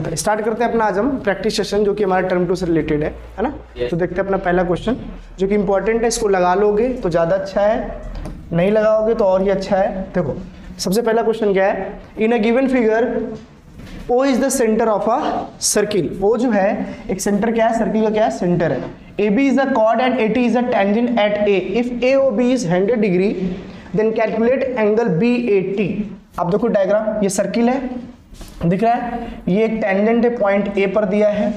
करते हैं। स्टार्ट करते हैं अपना आज हम प्रैक्टिस सेशन जो कि हमारा टर्म 2 से रिलेटेड है ना। तो देखते हैं अपना पहला क्वेश्चन जो कि इंपॉर्टेंट है, इसको लगा लोगे तो ज़्यादा अच्छा है, नहीं लगाओगे तो और ही अच्छा है। देखो सबसे पहला क्वेश्चन क्या है, in a given figure O is the centre of a circle. O जो है एक सेंटर क्या है, सर्किल का क्या है, सेंटर है। AB is the chord and AT is the tangent at A। If AOB is 100 degree then calculate angle BAT। अब देखो डायग्राम, ये सर्किल है दिख रहा है, ये एक टेंजेंट है पॉइंट A पर दिया है,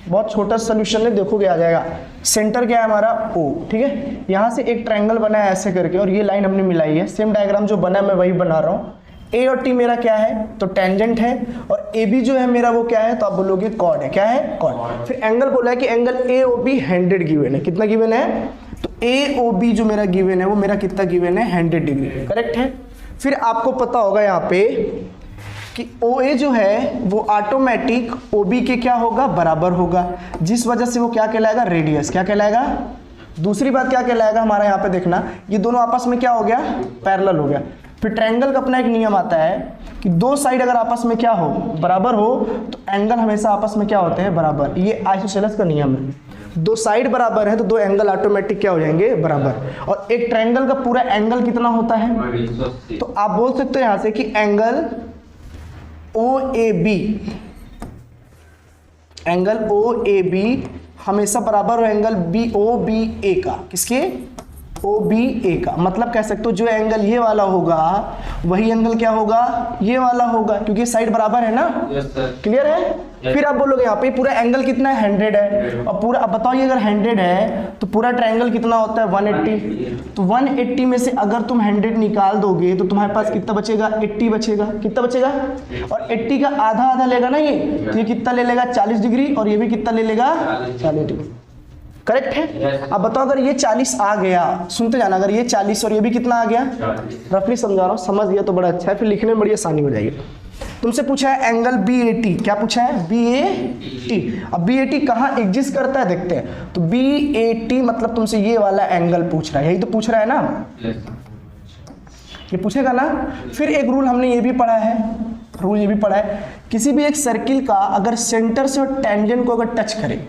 बहुत छोटा सोल्यूशन है, देखोगे आ जाएगा। सेंटर क्या है हमारा O, ठीक है। यहाँ से एक ट्रायंगल बना है ऐसे करके और ये लाइन हमने मिलाई है, सेम डायग्राम जो बना है मैं वही बना रहा हूँ। A और T मेरा क्या है, तो टेंजेंट है, और AB जो है मेरा वो क्या है, तो आप बोलोगे कॉर्ड है। क्या है, कॉर्ड। फिर एंगल बोला है कि एंगल AOB 100 गिवन है। कितना गिवन है, तो AOB जो मेरा गिवन है वो मेरा कितना गिवन है, 100 डिग्री, करेक्ट है। फिर आपको पता होगा यहाँ पे कि OA जो है वो ऑटोमेटिक OB के क्या होगा, बराबर होगा, जिस वजह से वो क्या कहलाएगा, रेडियस। क्या कहलाएगा, दूसरी बात क्या कहलाएगा हमारा यहाँ पे देखना, ये दोनों आपस में क्या हो गया, पैरेलल हो गया। फिर ट्रायंगल का अपना एक नियम आता है कि दो साइड अगर आपस में क्या हो, बराबर हो, तो एंगल हमेशा आपस में क्या होते हैं, बराबर। ये आइसोसेलेस का नियम है, दो साइड बराबर है तो दो एंगल ऑटोमेटिक क्या हो जाएंगे, बराबर। और एक ट्रायंगल का पूरा एंगल कितना होता है, तो आप बोल सकते हो यहां से कि एंगल OAB हमेशा बराबर हो एंगल OBA का। किसके, OBA का। मतलब कह सकते हो जो एंगल ये वाला होगा वही एंगल क्या होगा, ये वाला होगा, क्योंकि साइड बराबर है ना। क्लियर है। फिर आप बोलोगे यहाँ पे पूरा एंगल कितना है, 100 है, और पूरा अब बताओ ये अगर 100 है तो पूरा ट्रायंगल कितना होता है, 180। तो 180 में से अगर तुम 100 निकाल दोगे तो तुम्हारे पास कितना बचेगा, 80 बचेगा। कितना बचेगा, और 80 का आधा आधा लेगा ना ये, तो ये कितना ले लेगा, 40 डिग्री, और ये भी कितना ले लेगा, 40 डिग्री। करेक्ट है। अब बताओ अगर ये 40 आ गया, सुनते जाना, अगर ये 40 और ये भी कितना आ गया, रफली समझा रहा हूँ, समझ गया तो बड़ा अच्छा है, फिर लिखने में बड़ी आसानी हो जाएगी। तुमसे पूछा है एंगल BAT, क्या पूछा है, BAT। अब BAT कहाँ एग्जिस्ट करता है देखते हैं। तो BAT मतलब तुमसे ये वाला एंगल पूछ रहा है, यही तो पूछ रहा है ना, ये पूछेगा ना। फिर एक रूल हमने ये भी पढ़ा है, रूल ये भी पढ़ा है, किसी भी एक सर्किल का अगर सेंटर से और टेंजेंट को अगर टच करे,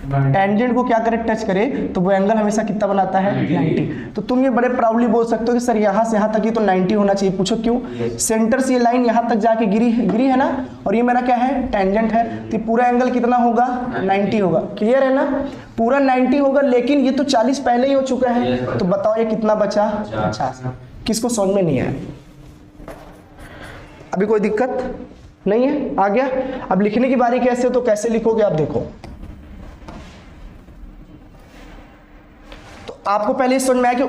टेंजेंट को क्या करे, टच करे, तो वो एंगल हमेशा कितना बनाता है, 90। तो तुम ये बड़े प्राउडली बोल सकते हो कि सर यहाँ से यहाँ तक ही तो 90 होना चाहिए। पूछो क्यों, सेंटर से ये लाइन यहाँ तक जाके गिरी है ना, और ये मेरा क्या है, टेंजेंट है, तो पूरा एंगल कितना होगा, 90 होगा। क्लियर है ना, पूरा 90 होगा, लेकिन ये तो 40 पहले ही हो चुका है, तो बताओ ये कितना बचा, 50। किसको समझ में नहीं आया, अभी कोई दिक्कत नहीं है, आ गया। अब लिखने की बारी कैसे, तो कैसे लिखोगे आप देखो। आपको पहले समझ में आया कि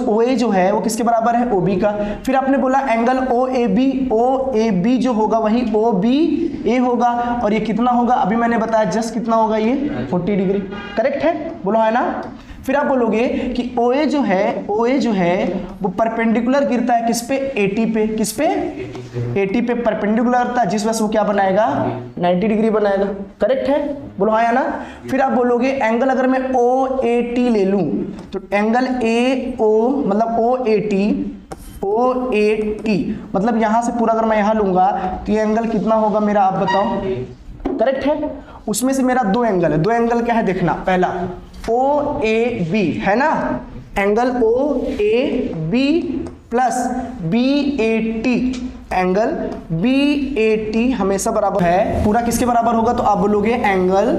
OA जो है वो किसके बराबर है, OB का। फिर आपने बोला एंगल OAB जो होगा वही OBA होगा, और ये कितना होगा, अभी मैंने बताया जस्ट कितना होगा, ये 40 डिग्री। करेक्ट है, बोलो है ना। फिर आप बोलोगे कि OA जो है वो परपेंडिकुलर गिरता है किस पे, AT पे। किस पे, AT पे परपेंडिकुलर गिरता है, जिस वजह से वो क्या बनाएगा, 90 डिग्री बनाएगा। करेक्ट है, बोलो हाँ या ना। फिर आप बोलोगे एंगल अगर मैं OAT ले लूं तो एंगल AO मतलब OAT मतलब यहां से पूरा अगर मैं यहां लूंगा तो ये एंगल कितना होगा मेरा, आप बताओ। करेक्ट है, उसमें से मेरा दो एंगल है, दो एंगल क्या है देखना, पहला OAB है ना, angle OAB plus BAT, angle BAT हमेशा बराबर है, पूरा किसके बराबर होगा, तो आप बोलोगे एंगल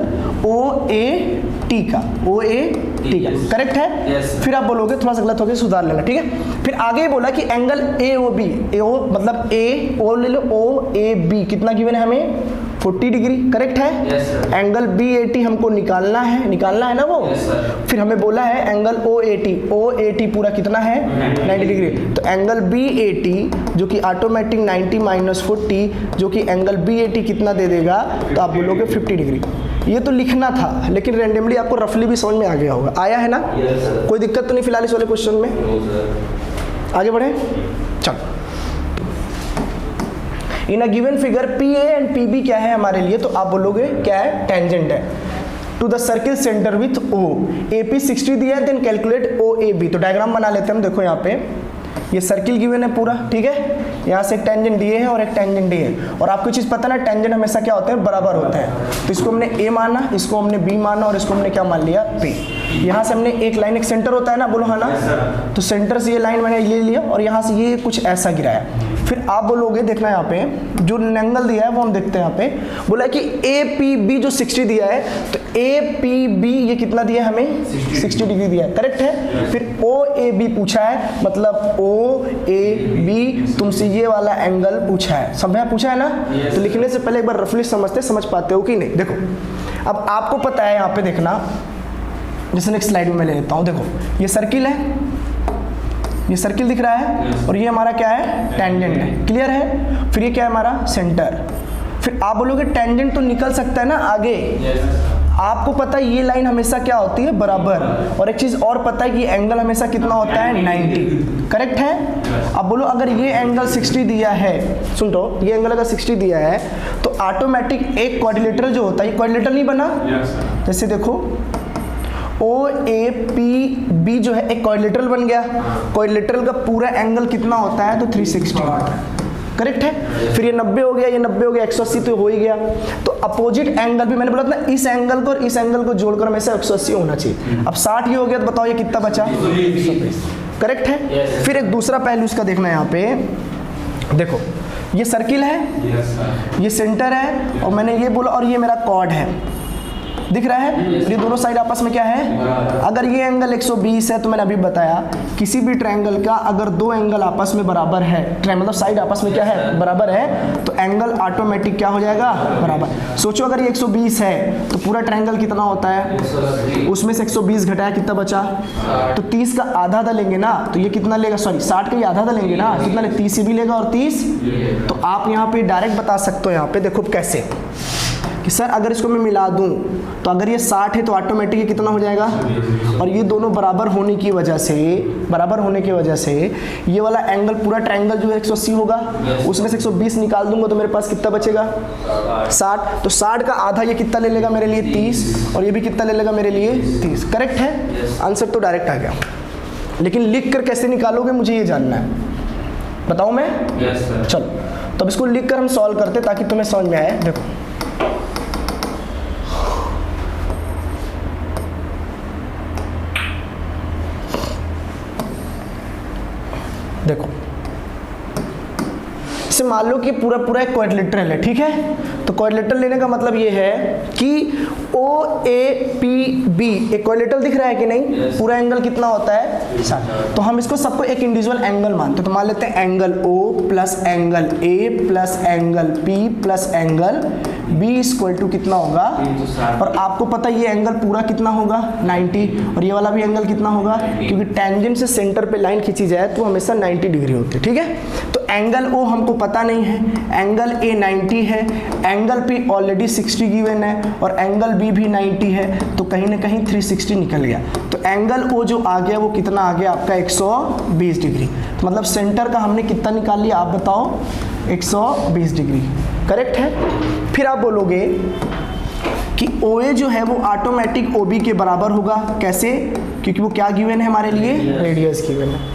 OAT का, OAT का। करेक्ट है। yes, फिर आप बोलोगे थोड़ा सा गलत हो गया, सुधार लेना, ठीक है। फिर आगे बोला कि एंगल AOB, AO मतलब A ले लो, OAB कितना गिवन है हमें, 40 डिग्री। करेक्ट है। yes, एंगल BAT हमको निकालना है ना वो। yes, फिर हमें बोला है एंगल OAT पूरा कितना है, 90 डिग्री। तो एंगल BAT जो कि ऑटोमेटिक 90 माइनस 40 जो कि एंगल BAT कितना दे देगा, तो आप बोलोगे 50 डिग्री। ये तो लिखना था, लेकिन रैंडमली आपको रफली भी समझ में आ गया होगा, आया है ना। yes, कोई दिक्कत तो नहीं फिलहाल इस वाले क्वेश्चन में। आगे बढ़े, चलो। In a given figure PA and PB क्या है हमारे लिए, तो आप बोलोगे क्या है, टेंजेंट है to the circle centre with O। AP 60 दिया है, देन कैलकुलेट OAB। तो डायग्राम बना लेते हैं हम, देखो यहाँ पे ये सर्किल गिवन है पूरा, ठीक है। यहाँ से एक टेंजेंट दिए है और एक टेंजेंट दिए है, और आपको चीज़ पता ना टेंजेंट हमेशा क्या होते हैं, बराबर होते हैं। तो इसको हमने ए माना, इसको हमने बी माना, और इसको हमने क्या मान लिया, पी। यहाँ से हमने एक लाइन, एक सेंटर होता है ना, बोलो हाँ ना, तो सेंटर से ये लाइन मैंने ले लिया और यहाँ से ये कुछ ऐसा गिराया। फिर आप बोलोगे, देखना यहाँ पे जो एंगल दिया है वो हम देखते हैं। यहाँ पे बोला कि ए पी बी जो 60 दिया है, तो ए पी बी ये कितना दिया है हमें, 60 डिग्री दिया है, करेक्ट है। फिर ओ ए बी पूछा है, मतलब ओ ए बी तुमसे ये वाला एंगल पूछा है, समझा, पूछा है ना। तो लिखने से पहले एक बार रफली समझ पाते हो कि नहीं। देखो अब आपको पता है, यहाँ पे देखना, जैसे नेक्स्ट स्लाइड में मैं ले लेता हूँ। देखो ये सर्किल है, ये सर्किल दिख रहा है, और ये हमारा क्या है, टेंजेंट है, क्लियर है। फिर ये क्या है हमारा सेंटर। फिर आप बोलोगे टेंजेंट तो निकल सकता है ना आगे, आपको पता है ये लाइन हमेशा क्या होती है, बराबर। और एक चीज और पता है कि एंगल हमेशा कितना होता है, 90, करेक्ट है। अब बोलो अगर ये एंगल 60 दिया है, सुन तो, ये एंगल अगर 60 दिया है तो ऑटोमेटिक एक क्वाड्रिलेटरल जो होता है, ये क्वाड्रिलेटरल नहीं बना, जैसे देखो ओ ए पी बी जो है एक क्वाड्रिलेटरल बन गया। क्वाड्रिलेटरल का पूरा एंगल कितना होता है, तो 360 होता है, करेक्ट है। फिर ये 90 हो गया, ये 90 हो गया, 180 तो हो ही गया। तो अपोजिट एंगल भी मैंने बोला था ना, इस एंगल को और इस एंगल को जोड़कर हमेशा 180 होना चाहिए। अब 60 ही हो गया, तो बताओ ये कितना बचा, 120, करेक्ट है। फिर एक दूसरा पहलू इसका देखना है, यहाँ पे देखो ये सर्किल है, ये सेंटर है, और मैंने ये बोला, और ये मेरा कॉर्ड है, दिख रहा है। ये दोनों साइड आपस में क्या है, अगर ये एंगल 120 है, तो मैंने अभी बताया किसी भी ट्रायंगल का अगर दो एंगल आपस में बराबर है, मतलब साइड आपस में क्या है, बराबर है, तो एंगल ऑटोमेटिक क्या हो जाएगा, बराबर। सोचो अगर ये 120 है तो पूरा ट्रायंगल कितना होता है, उसमें से 120 घटाया कितना बचा, तो 30 का आधा लेंगे ना, तो ये कितना लेगा, सॉरी 60 का ये आधा लेंगे ना, कितना लेगा, 30 भी लेगा और 30। तो आप यहाँ पे डायरेक्ट बता सकते हो, यहाँ पे देखो कैसे कि सर अगर इसको मैं मिला दूं तो अगर ये 60 है तो ऑटोमेटिक ये कितना हो जाएगा, और ये दोनों बराबर होने की वजह से, ये वाला एंगल पूरा ट्रायंगल जो है 180 होगा, उसमें से 120 निकाल दूंगा तो मेरे पास कितना बचेगा, 60। तो 60 का आधा ये कितना ले लेगा मेरे लिए, 30, और ये भी कितना ले लेगा मेरे लिए, 30, करेक्ट है। आंसर तो डायरेक्ट आ गया, लेकिन लिख कर कैसे निकालोगे मुझे ये जानना है, बताऊँ मैं। चलो तो अब इसको लिख कर हम सॉल्व करते ताकि तुम्हें समझ में आए। देखो देखो इसे मान लो कि पूरा एक क्वाड्रिलेटरल है, ठीक है। तो क्वाड्रिलेटरल लेने का मतलब ये है कि ओ ए पी बी एक क्वाड्रिलेटरल दिख रहा है कि नहीं, पूरा एंगल कितना होता है, 60। तो हम इसको सबको एक इंडिविजुअल एंगल मानते हैं, तो मान लेते हैं angle O plus angle A plus angle P plus angle B equal to कितना होगा, और आपको पता है ये एंगल पूरा कितना होगा, 90, और ये वाला भी एंगल कितना होगा, क्योंकि टेंजेंट से सेंटर पे लाइन खींची जाए तो हमेशा 90 डिग्री होती है, ठीक है। तो एंगल ओ हमको पता नहीं है, एंगल ए 90 है, एंगल पी ऑलरेडी 60 गिवन है, और एंगल बी भी 90 है, तो कहीं ना कहीं 360 निकल गया। तो एंगल ओ जो आ गया वो कितना आ गया आपका, 120 डिग्री। तो मतलब सेंटर का हमने कितना निकाल लिया, आप बताओ, 120 डिग्री, करेक्ट है। फिर आप बोलोगे कि OA जो है वो ऑटोमेटिक OB के बराबर होगा, कैसे, क्योंकि वो क्या गिवन है हमारे लिए, रेडियस गिवन है।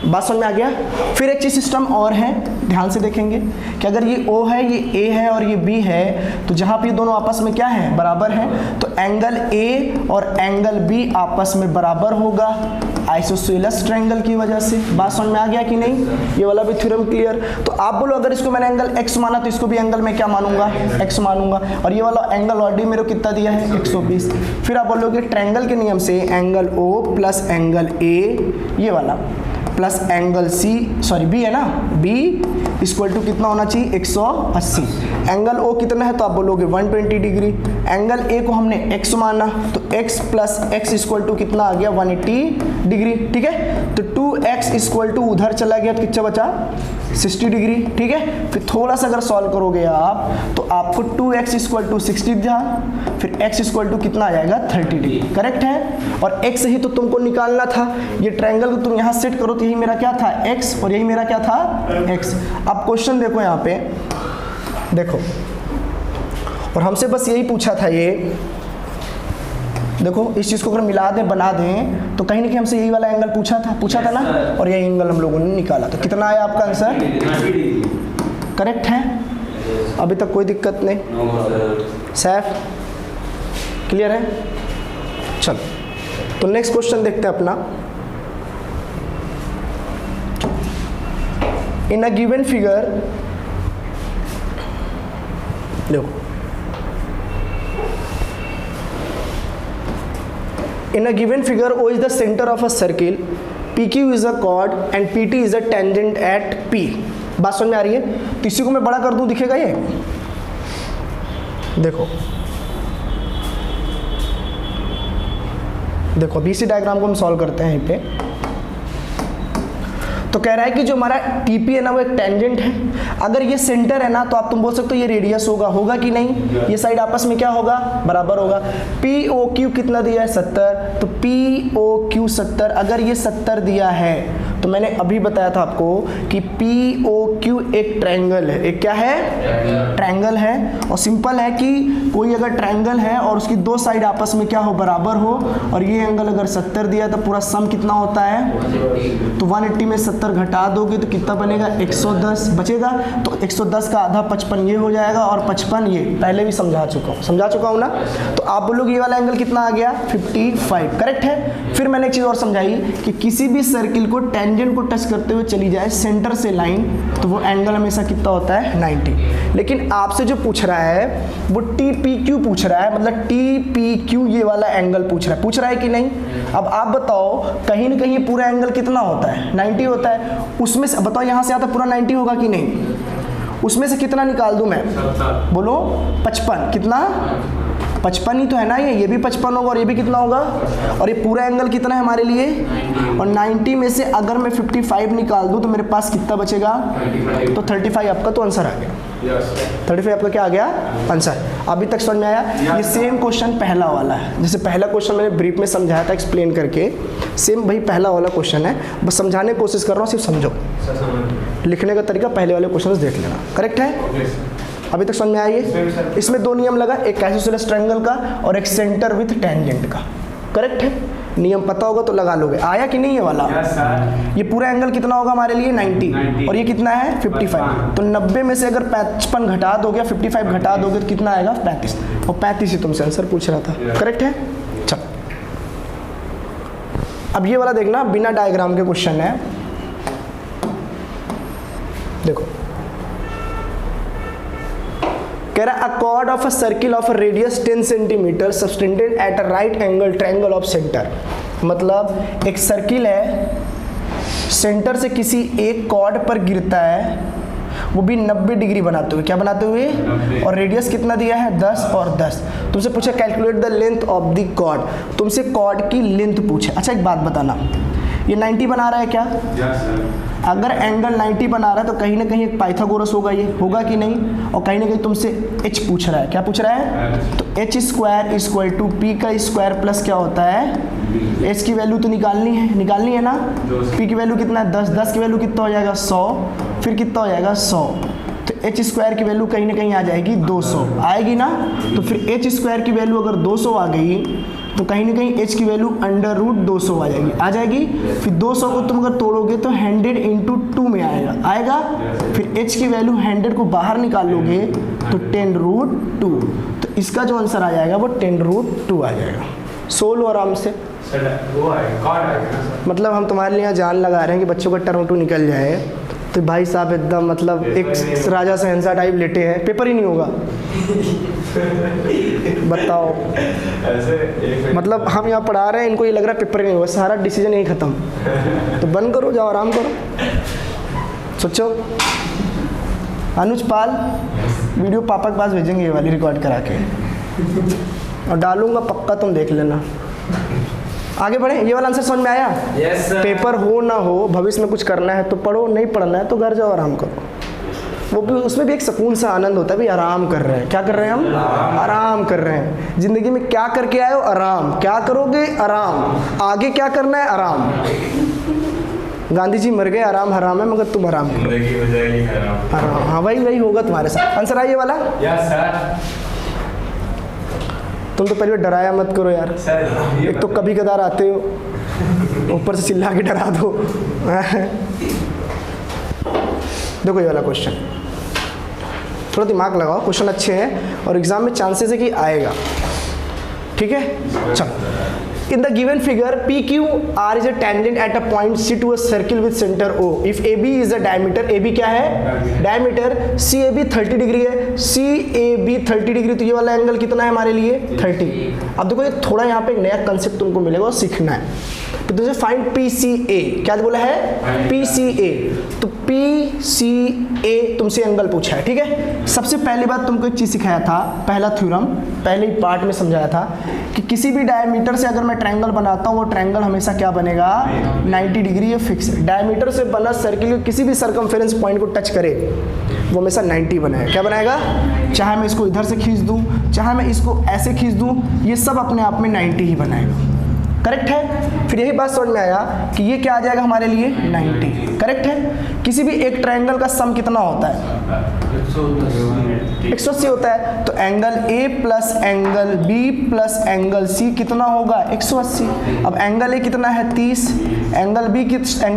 बात समझ में आ गया। फिर एक चीज सिस्टम और है, ध्यान से देखेंगे कि अगर ये O है, ये A है और ये B है, तो जहाँ पे ये दोनों आपस में क्या है, बराबर है, तो एंगल A और एंगल B आपस में बराबर होगा आइसोसेलेस ट्रायंगल की वजह से। बात समझ में आ गया कि नहीं, ये वाला भी थ्योरम क्लियर। तो आप बोलो अगर इसको मैंने एंगल X माना तो इसको भी एंगल में क्या मानूंगा, X मानूंगा, और ये वाला एंगल ऑलरेडी मेरे को कितना दिया है, 120। फिर आप बोलोगे ट्रायंगल के नियम से angle O plus angle A ये वाला प्लस एंगल बी है ना, B इक्वल टू कितना होना चाहिए, 180। एंगल O कितना है तो आप बोलोगे 120 डिग्री। एंगल A को हमने X माना तो X plus X equal to कितना आ गया, 180 डिग्री, ठीक है। तो 2x इक्वल टू उधर चला गया तो कितना बचा, 60 डिग्री, ठीक है। फिर थोड़ा सा अगर सॉल्व करोगे आप तो आपको 2x इक्वल टू 60 था, फिर x इक्वल टू कितना आ जाएगा, 30 डिग्री, करेक्ट है। और x ही तो तुमको निकालना था, ये ट्रायंगल को तुम यहाँ सेट करो तो यही मेरा क्या था, x, और यही मेरा क्या था, x। अब क्वेश्चन देखो यहाँ पे, देखो, और हमसे बस यही पूछा था ये देखो इस चीज़ को अगर मिला दें बना दें तो कहीं ना कहीं हमसे यही वाला एंगल पूछा था ना, और यही एंगल हम लोगों ने निकाला। तो कितना आया आपका आंसर? करेक्ट है, अभी तक कोई दिक्कत नहीं। सैफ क्लियर है? चलो तो नेक्स्ट क्वेश्चन देखते हैं अपना। इन अ गिवन फिगर, देखो in a given figure O is the center of a circle, PQ is a chord and PT is a tangent at P। बात समझ में आ रही है? तो इसी को मैं बड़ा कर दूं, दिखेगा ये? देखो देखो अभी इसी डायग्राम को हम सॉल्व करते हैं यहीं पे। तो कह रहा है कि जो हमारा TP है ना वो एक टेंजेंट है। अगर ये सेंटर है ना तो आप तुम बोल सकते हो ये रेडियस होगा कि नहीं? ये साइड आपस में क्या होगा? बराबर होगा। POQ कितना दिया है? 70। तो POQ 70, अगर ये 70 दिया है तो मैंने अभी बताया था आपको कि POQ एक ट्रायंगल है। एक क्या है? ट्रायंगल है। और सिंपल है कि कोई अगर ट्रायंगल है और उसकी दो साइड आपस में क्या हो? बराबर हो, और ये एंगल अगर 70 दिया तो पूरा सम कितना होता है? तो 180 में 70 घटा दोगे तो कितना बनेगा? 110 बचेगा। तो 110 का आधा 55 ये हो जाएगा, और 55 ये पहले भी समझा चुका हूँ ना। तो आप बोलोगे ये वाला एंगल कितना आ गया? 55। करेक्ट है। फिर मैंने एक चीज़ और समझाई कि किसी भी सर्किल को टेंजेंट को टच करते हुए चली जाए सेंटर से लाइन, तो वो एंगल हमेशा कितना होता है? 90। लेकिन आपसे जो पूछ रहा है वो TPQ पूछ रहा है, मतलब TPQ ये वाला एंगल पूछ रहा है कि नहीं? अब आप बताओ कहीं ना कहीं पूरा एंगल कितना होता है? 90 होता है। उसमें से बताओ यहाँ से आता पूरा 90 होगा कि नहीं? उसमें से कितना निकाल दूं मैं? बोलो 55। कितना? 55 ही तो है ना। ये भी 55 होगा और ये भी कितना होगा? और ये पूरा एंगल कितना है हमारे लिए? और 90 में से अगर मैं 55 निकाल दूं तो मेरे पास कितना बचेगा? तो 35 आपका तो आंसर आ गया। 35 आपका क्या आ गया? आंसर। अभी तक समझ में आया? ये सेम क्वेश्चन पहला वाला है। जैसे पहला क्वेश्चन मैंने ब्रीफ में समझाया था एक्सप्लेन करके, सेम वही पहला वाला क्वेश्चन है। बस समझाने की कोशिश कर रहा हूँ, सिर्फ समझो। लिखने का तरीका पहले वाले क्वेश्चन देख लेना। करेक्ट है? अभी तक समझ में आइए। इसमें दो नियम लगा, एक आइसोसेलेस ट्रायंगल का और एक सेंटर विथ टेंजेंट का। करेक्ट है? नियम पता होगा तो लगा लोगे। आया कि नहीं ये वाला? ये पूरा एंगल कितना होगा हमारे लिए? 90। और ये कितना है? 55। तो 90 में से अगर 55 घटा दोगे, 55 घटा दोगे तो कितना आएगा? 35। और 35 ही तुमसे आंसर पूछ रहा था। करेक्ट है? चलो अब ये वाला देखना, बिना डायग्राम के क्वेश्चन है। देखो कह रहा है अ chord of a circle of a radius 10 centimetre subtended at a right angle triangle of centre. मतलब एक सर्किल है, सेंटर से किसी एक कॉर्ड पर गिरता है, वो भी 90 डिग्री बनाते हुए। क्या बनाते हुए? और रेडियस कितना दिया है? 10 और 10। तुमसे पूछा calculate the length of the chord, तुमसे कॉर्ड की लेंथ पूछे। अच्छा एक बात बताना, ये 90 बना रहा है क्या? अगर एंगल 90 बना रहा है तो कहीं ना कहीं एक पाइथागोरस होगा, ये होगा कि नहीं? और कहीं ना कहीं तुमसे h पूछ रहा है। क्या पूछ रहा है? तो h square equal to p का स्क्वायर प्लस क्या होता है? h की वैल्यू तो निकालनी है ना। p की वैल्यू कितना है? 10। 10 की वैल्यू कितना हो जाएगा? 100। फिर कितना हो जाएगा? 100। तो h स्क्वायर की वैल्यू कहीं ना कहीं आ जाएगी 200 आएगी ना। तो फिर h स्क्वायर की वैल्यू अगर 200 आ गई तो कहीं ना कहीं h की वैल्यू √200 आ जाएगी। फिर 200 को तुम अगर तोड़ोगे तो 100 × 2 में आएगा। फिर h की वैल्यू 100 को बाहर निकाल लोगे तो 10√2। तो इसका जो आंसर आ जाएगा वो 10√2 आ जाएगा। सोल्व आराम से। मतलब हम तुम्हारे लिए जान लगा रहे हैं कि बच्चों का टर्म 2 निकल जाए। तो भाई साहब एकदम मतलब एक राजा सहनसा टाइप लेटे हैं, पेपर ही नहीं होगा। बताओ मतलब हम यहाँ पढ़ा रहे हैं, इनको ये लग रहा है पेपर ही नहीं होगा, सारा डिसीजन यही खत्म। तो बंद करो, जाओ आराम करो, सोचो। अनुज पाल वीडियो पापा के पास भेजेंगे ये वाली रिकॉर्ड करा के, और डालूंगा पक्का, तुम देख लेना। आगे बढ़े। ये वाला आंसर समझ में आया? yes, पेपर हो ना हो, भविष्य में कुछ करना है तो पढ़ो, नहीं पढ़ना है तो घर जाओ आराम करो। वो भी, उसमें भी एक सुकून सा आनंद होता है भी, आराम कर रहे हैं। क्या कर रहे हैं हम? आराम कर रहे हैं। जिंदगी में क्या करके आए हो? आराम। क्या करोगे? आराम। आगे क्या करना है? आराम। गांधी जी मर गए, आराम हराम है, मगर तुम आराम करो, हाँ वही होगा तुम्हारे साथ। आंसर आइए वाला। Yes sir. तुम तो पहले डराया मत करो यार, एक तो कभी कदार आते हो, ऊपर से चिल्ला के डरा दो। देखो ये वाला क्वेश्चन, थोड़ा दिमाग लगाओ, क्वेश्चन अच्छे हैं और एग्जाम में चांसेस है कि आएगा, ठीक है। चलो, in the given figure PQR is a tangent at a point C to a circle with center O. If AB is a diameter, AB क्या है? डायमीटर। CAB 30 डिग्री है, CAB 30 डिग्री, तो ये वाला एंगल कितना है हमारे लिए? 30। अब देखो ये थोड़ा यहाँ पे एक नया कंसेप्ट तुमको मिलेगा और सीखना है। तो तुझे फाइंड PCA, क्या बोला है? PCA। तो PCA तुमसे एंगल पूछा है, ठीक है। सबसे पहली बात तुमको एक चीज सिखाया था, पहला थ्योरम पहले ही पार्ट में समझाया था कि किसी भी डायमीटर से अगर मैं ट्रायंगल बनाता हूँ वो ट्रायंगल हमेशा क्या बनेगा? 90 डिग्री, ये फिक्स है। डायमीटर से बना सर्किल किसी भी सर्कमफेरेंस पॉइंट को टच करे वो हमेशा 90 बनाएगा। क्या बनाएगा? चाहे मैं इसको इधर से खींच दूँ, चाहे मैं इसको ऐसे खींच दूँ, ये सब अपने आप में 90 ही बनाएगा। करेक्ट है। फिर यही बात समझ में आया कि ये क्या आ जाएगा हमारे लिए? 90। करेक्ट है। किसी भी एक ट्रायंगल का सम कितना होता है? 180 होता है। तो angle A plus angle B plus angle C कितना होगा? 180। अब एंगल A कितना है? 30। एंगल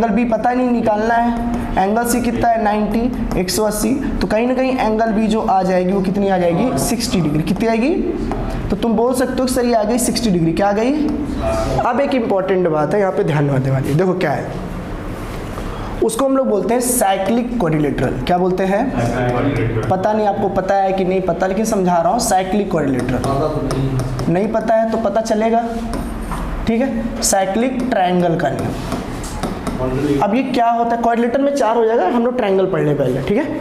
B पता नहीं, निकालना है। एंगल C कितना है? 90, 180। तो कहीं ना कहीं एंगल B जो आ जाएगी वो कितनी आ जाएगी? 60 डिग्री। कितनी आएगी? तो तुम बोल सकते हो कि सर ये आ गई 60 डिग्री। क्या आ गई? अब एक इंपॉर्टेंट बात है, यहाँ पे ध्यान देने वाली। देखो क्या है, उसको हम लोग बोलते हैं साइक्लिक क्वाड्रिलेटरल। क्या बोलते हैं? पता नहीं आपको पता है कि नहीं पता, लेकिन समझा रहा हूँ। साइक्लिक क्वाड्रिलेटरल नहीं पता है तो पता चलेगा, ठीक है। साइक्लिक ट्रायंगल का नियम। अब ये क्या होता है? क्वाड्रिलेटरल में 4 हो जाएगा, हम लोग ट्रायंगल पढ़ ले पहले, ठीक है।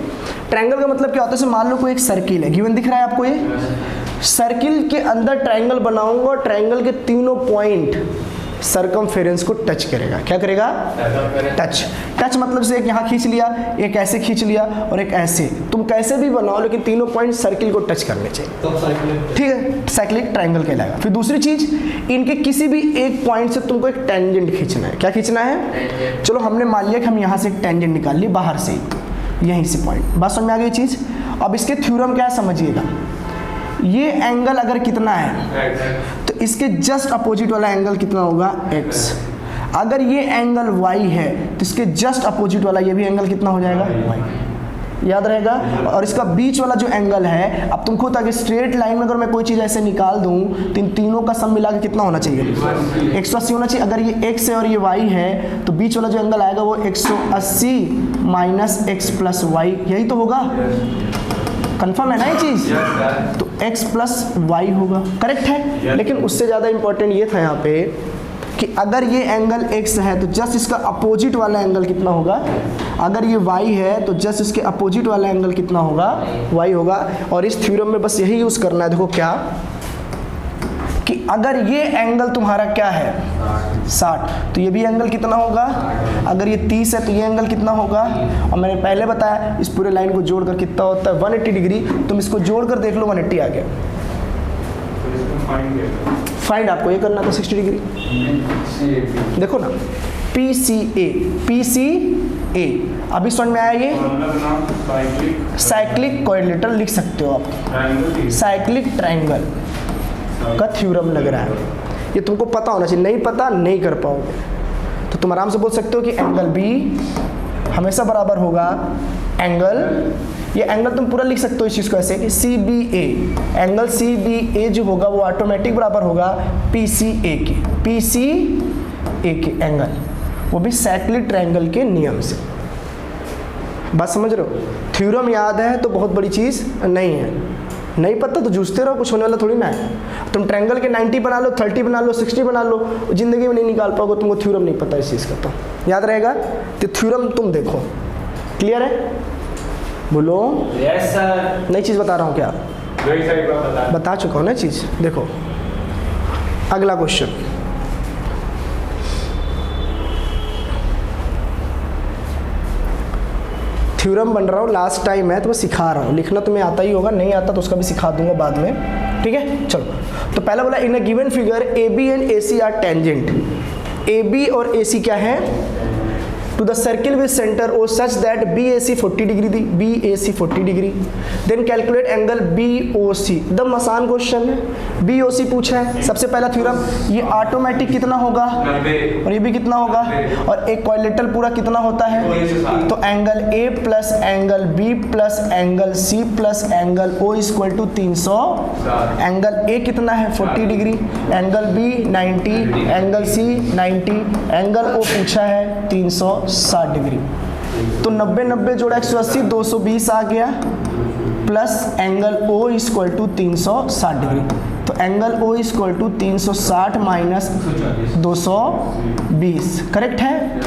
ट्रायंगल का मतलब क्या होता है? जैसे मान लो कोई एक सर्किल है, गिवन दिख रहा है आपको, ये सर्किल के अंदर ट्रायंगल बनाऊंगा और ट्रायंगल के तीनों पॉइंट सर्कमफेरेंस को टच करेगा। क्या करेगा? टच मतलब से एक यहाँ खींच लिया, एक ऐसे खींच लिया और एक ऐसे। तुम कैसे भी बनाओ लेकिन तीनों पॉइंट सर्किल को टच करने चाहिए, ठीक है। साइक्लिक ट्रायंगल कहलाएगा। फिर दूसरी चीज, इनके किसी भी एक पॉइंट से तुमको एक टेंजेंट खींचना है। क्या खींचना है? चलो हमने मान लिया कि हम यहाँ से एक टेंजेंट निकाल लिए बाहर से, यहीं से पॉइंट। बात समझ में आ गई चीज। अब इसके थ्योरम क्या है समझिएगा। ये एंगल अगर कितना है तो इसके जस्ट अपोजिट वाला एंगल कितना होगा? x। अगर ये एंगल y है तो इसके जस्ट अपोजिट वाला ये भी एंगल कितना हो जाएगा? y। याद रहेगा। और इसका बीच वाला जो एंगल है, अब तुम खुद अगर स्ट्रेट लाइन में अगर मैं कोई चीज़ ऐसे निकाल दूं तो इन तीनों का सम मिला के कितना होना चाहिए? 180 होना चाहिए। अगर ये x है और ये y है तो बीच वाला जो एंगल आएगा वो 180 माइनस x प्लस वाई, यही तो होगा। कंफर्म है ना ये चीज? तो x प्लस वाई होगा। करेक्ट है। लेकिन उससे ज़्यादा इंपॉर्टेंट ये था यहाँ पे कि अगर ये एंगल x है तो जस्ट इसका अपोजिट वाला एंगल कितना होगा? अगर ये y है तो जस्ट इसके अपोजिट वाला एंगल कितना होगा? y होगा। और इस थ्योरम में बस यही यूज़ करना है। देखो क्या कि अगर ये एंगल तुम्हारा क्या है? 60, तो ये भी एंगल कितना होगा? अगर ये 30 है तो ये एंगल कितना होगा? और मैंने पहले बताया इस पूरे लाइन को जोड़कर कितना होता है? 180 डिग्री। तुम इसको जोड़कर देख लो, 180 आ गया। फाइंड आपको ये करना था 60 डिग्री। देखो ना, PCA अभी समझ में आया? ये साइक्लिक क्वाड्रिलेटरल लिख सकते हो आप, साइक्लिक ट्रायंगल का थ्योरम लग रहा है। ये तुमको पता होना चाहिए, नहीं पता नहीं कर पाओगे। तो तुम आराम से बोल सकते हो कि एंगल B हमेशा बराबर होगा एंगल, ये एंगल तुम पूरा लिख सकते हो इस चीज़ को ऐसे कि CBA, एंगल CBA जो होगा वो ऑटोमेटिक बराबर होगा PCA के एंगल, वो भी साइक्लिक ट्रायंगल के नियम से। बात समझ रहे हो? थ्योरम याद है तो बहुत बड़ी चीज़ नहीं है, नहीं पता तो जूझते रहो, कुछ होने वाला थोड़ी ना है। तुम ट्रायंगल के 90 बना लो, 30 बना लो, 60 बना लो, जिंदगी में नहीं निकाल पाओगे। तुमको थ्योरम नहीं पता इस चीज़ का, तो याद रहेगा। तो थ्योरम तुम देखो, क्लियर है? बोलो। Yes sir. नई चीज़ बता रहा हूँ क्या? बता चुका हूँ ना चीज़। देखो अगला क्वेश्चन, थ्योरम बन रहा हूँ, लास्ट टाइम है तो मैं सिखा रहा हूँ। लिखना तुम्हें आता ही होगा, नहीं आता तो उसका भी सिखा दूंगा बाद में, ठीक है। चलो, तो पहला बोला in a given figure AB and AC are tangent. AB और AC क्या है? To the circle with centre O such that BAC 40 degree दी, BAC 40 degree, then calculate angle BOC। एकदम आसान क्वेश्चन है, BOC पूछा है। सबसे पहला थ्योरम, ये ऑटोमेटिक कितना होगा और ये भी कितना होगा, और एक क्वाड्रिलेटरल पूरा कितना होता है, तो angle A plus angle B plus angle C plus angle O equal to 300। Angle A कितना है 40 degree, angle B 90, angle C 90, angle O पूछा है 360 डिग्री। तो 90 90 जोड़ा 180, 220 आ गया, plus angle O equal to 360 degree. तो angle O equal to 360 minus 220, correct है।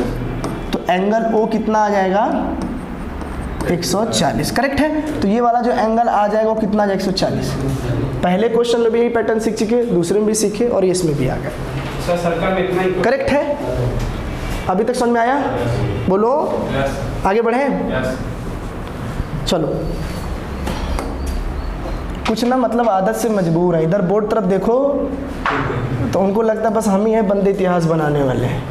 तो एंगल O कितना आ जाएगा 140, करेक्ट है। तो ये वाला जो एंगल आ जाएगा वो कितना आ जाएगा 140। पहले क्वेश्चन में भी यही पैटर्न सीख चुके, दूसरे में भी सीखे और इसमें भी आ गया। सर सर्कल में इतना ही करेक्ट है। अभी तक समझ में आया? बोलो आगे बढ़े। चलो, कुछ ना मतलब आदत से मजबूर है। इधर बोर्ड तरफ देखो तो उनको लगता है बस हम ही हैं बंदे इतिहास बनाने वाले हैं।